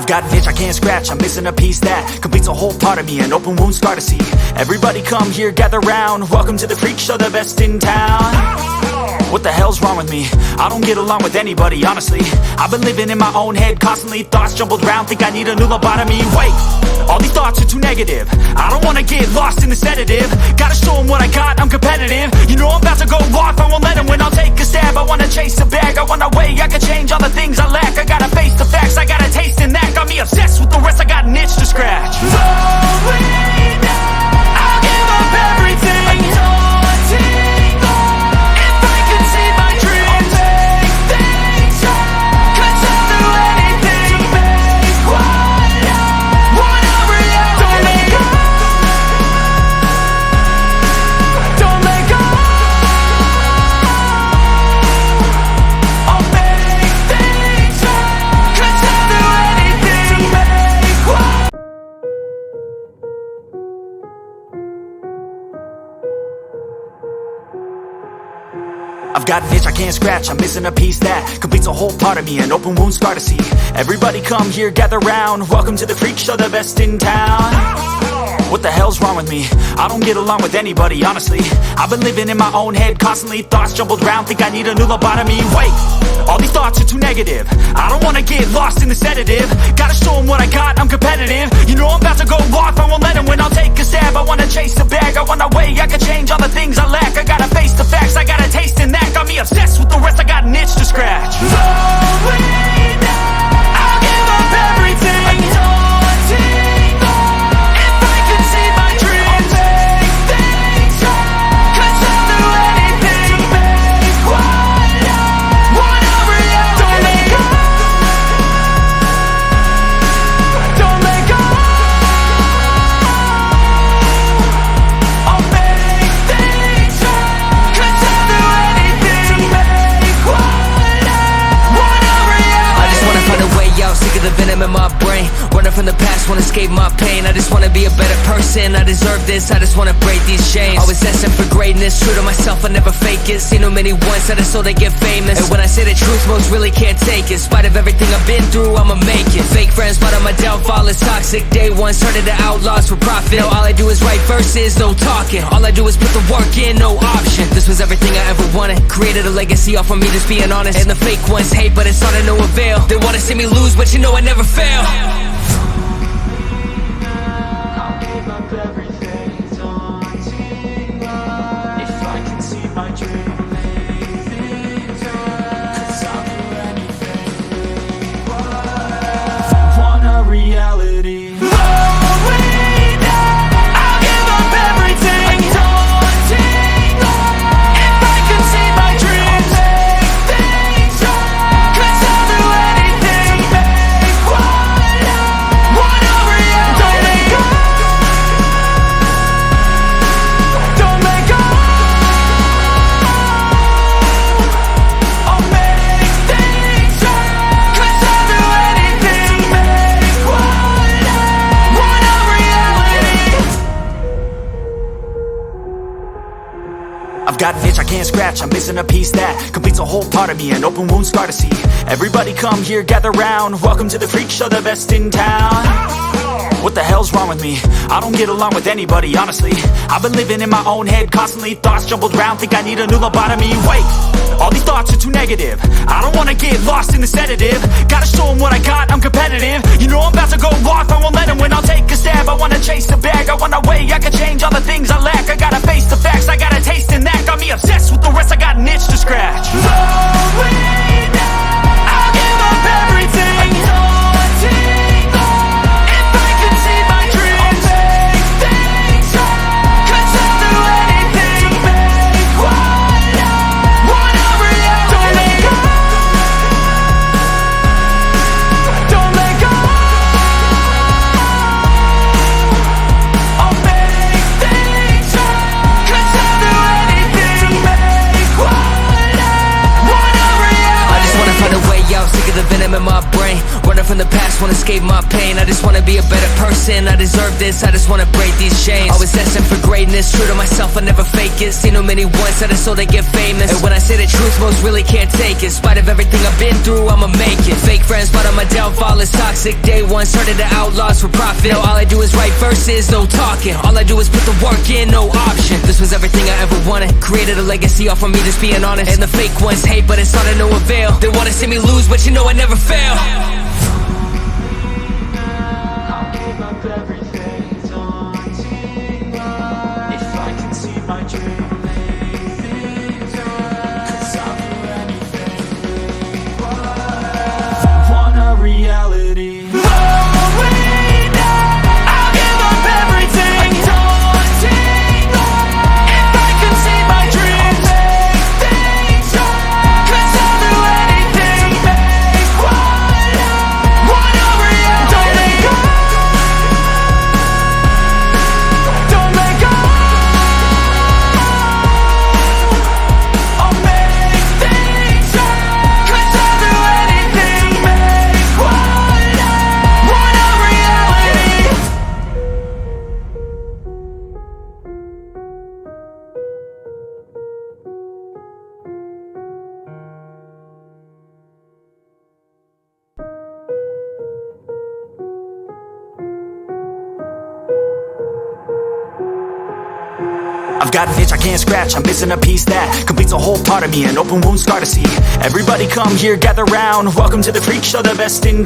I've got an itch I can't scratch, I'm missing a piece that completes a whole part of me, an open wound scar to see. Everybody come here, gather round, welcome to the freak show, the best in town. What the hell's wrong with me? I don't get along with anybody, honestly. I've been living in my own head constantly, thoughts jumbled round, think I need a new lobotomy. Wait, all these thoughts are too negative, I don't wanna get lost in the sedative. Gotta show them what I got, I'm competitive. You know I'm about to go off, I won't let them win, I'll take a stab. I wanna chase a bag, I wanna weigh, I can change all the things I lack. I gotta face the facts, I got a taste in that. Got me obsessed with the rest, I got an itch to scratch. Slowly now, I'll give up everything. Daunting thought, if I could see my dreams, I'll make things right. 'Cause I'll do anything to make what I want a reality. Don't let go. I'll make things right. 'Cause I'll do anything to make what. I've got an itch I can't scratch, I'm missing a piece that completes a whole part of me, an open wound scar to see. Everybody come here, gather round, welcome to the freak show, the best in town. What the hell's wrong with me? I don't get along with anybody, honestly. I've been living in my own head constantly, thoughts jumbled round, think I need a new lobotomy. Wait, all these thoughts are too negative, I don't wanna get lost in the sedative. Gotta show them what I got, I'm competitive. You know I'm about to go off, I won't let them win, I'll take a stab. I wanna chase a bag, I wanna weigh, I can change all the things I lack. I gotta face the facts, I got a taste in that. Got me obsessed with the rest, I got an itch to scratch. Slowly now, I'll give up everything. Daunting thought, if I could see my dreams, I'll make things right. 'Cause I'll do anything to make what I want a reality. Don't let go. Don't let go. I'll make things right. 'Cause I'll do anything to make what I want a reality. I just wanna find a way out, sick of the venom in my brain. Running from the past, wanna escape my pain. I just wanna be a better person, I deserve this, I just wanna break these chains. Always destined for greatness, true to myself, I never fake it. Seen too many once that I so they get famous. And when I say the truth, most really can't take it. In spite of everything I've been through, I'ma make it. Fake friends, but on my downfall is toxic. Day one, started to outlaws for profit. Now all I do is write verses, no talking. All I do is put the work in, no option. This was everything I ever wanted. Created a legacy off of me, just being honest. And the fake ones hate, but it's all to no avail. They wanna see me lose, but you know I never fail. I'll give up everything, daunting thought, if I can see my dream, make things right. 'Cause I'll do anything to make what I want a reality. Slowly now, I'll give up everything. Daunting thought, if I can see my dreams, make things right. 'Cause I'll do anything to make what I want a reality. Don't let go. Don't let go. I'll make things right. 'Cause I'll do anything to make what I want a reality. I've got an itch I can't scratch, I'm missing a piece that completes a whole part of me, an open wound scar to see. Everybody come here, gather round, welcome to the freak show, the best in town. What the hell's wrong with me? I don't get along with anybody, honestly. I've been living in my own head constantly, thoughts jumbled round, think I need a new lobotomy. Wait, all these thoughts are too negative, I don't wanna get lost in the sedative. Gotta show them what I got, I'm competitive. You know I'm about to go off, I won't let them win, I'll take a stab. I wanna chase a bag, I wanna weigh, I can change all the things I lack. I gotta face the facts, I got a taste in that. Got me obsessed with the rest, I got an itch to scratch. Slowly now, I'll give up everything. Daunting thought, if I could see my dreams, I'll make things right. 'Cause I'll do anything to make what I want a reality. Don't let go. Don't let go. I just wanna be a better person. I deserve this, I just wanna break these chains. Always destined for greatness, true to myself, I never fake it. Seen too many ones that are so they get famous. And when I say the truth, most really can't take it. In spite of everything I've been through, I'ma make it. Fake friends, but on my downfall is toxic. Day one, started to outlaws for profit. Now all I do is write verses, no talking. All I do is put the work in, no option. This was everything I ever wanted. Created a legacy off of me, just being honest. And the fake ones hate, but it's not of no avail. They wanna see me lose, but you know I never fail. I'll give up everything, daunting if I can see my dream. Cause I'll do anything. Want a reality. I've got an itch I can't scratch, I'm missing a piece that completes a whole part of me, an open wound scar to see. Everybody come here, gather round, welcome to the freak show, the best in town.